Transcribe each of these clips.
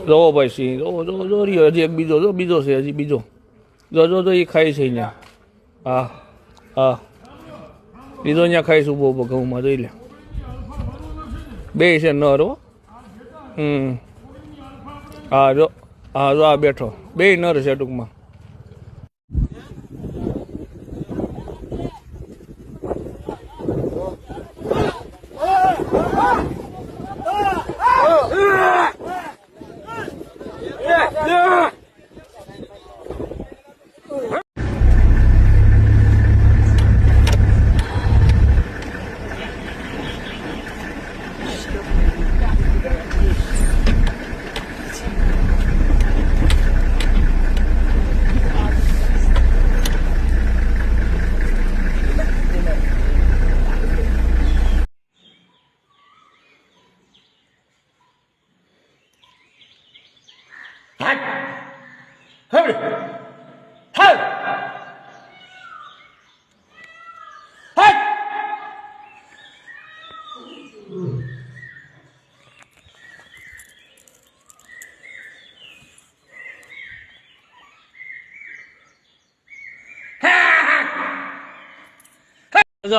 જો ભાઈ સિંહ જો હજી એક બીજો છે હજી બીજો જો એ ખાય છે અહીંયા હા હા બીજો અહીંયા ખાઈશ ઉભો ઘઉંમાં જોઈ લે બે છે નર હો હા જો આ બેઠો બે નર છે ટૂંકમાં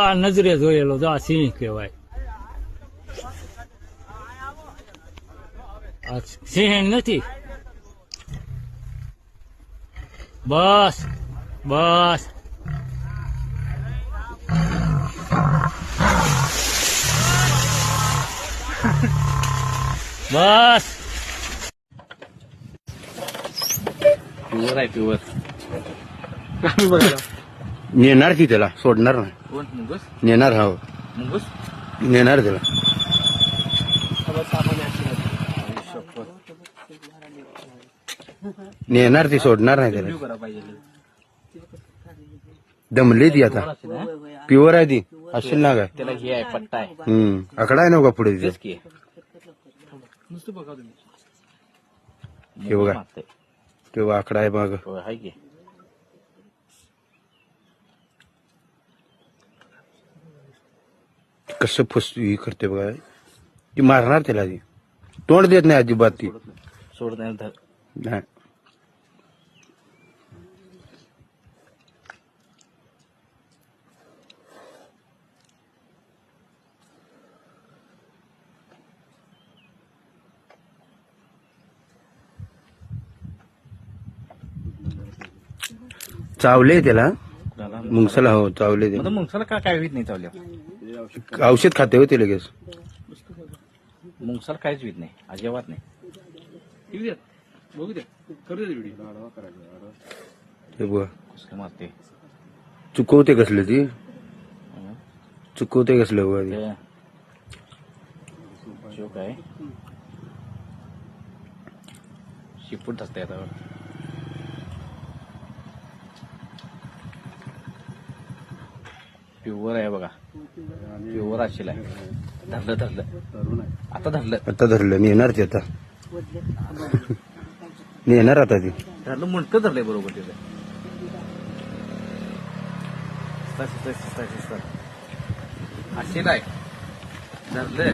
આ નજરે જોયેલો જો આ સિંહ કહેવાય આ સિંહ નથી બસ બસ बस प्युअर आहे प्युअर नेणार ती त्याला सोडणार नाही कोण मुंगस नेणार हा मुंगस नेणार त्याला नेणार ती सोडणार नाही त्याला करा पाहिजे दमली ती आता प्युअर आहे ती असेल ना काय त्याला हे आहे पट्टा आहे आकडा आहे ना का पुढे तेच की नुसतं बघा तुम्ही हे बघा किंवा आकडा आहे बघ होय आहे की कसं फसवी करते बघा ती मारणार त्याला ती तोंड देत नाही अजिबात ती सोड नाही धर नाही चावले त्याला मुंगसाला हो चावले ते मुंगसाला काय होत नाही चावल्या औषध खाते होते लगेच मुंगसाला काहीच होत नाही अजिबात नाही बघू द्या करू दे व्हिडिओ ते बघा कसं मारते चुकवते कसले ती चुकवते कसलं बघा ती. शिव काय शिपूट असते आता प्युअर आहे बघा प्युअर असेल आहे धरलं आता धरलं आता धरलं नेणार ते आता नेणार आता ती धरलं मुंडकं धरलंय बरोबर तिथे असेल आहे धरलं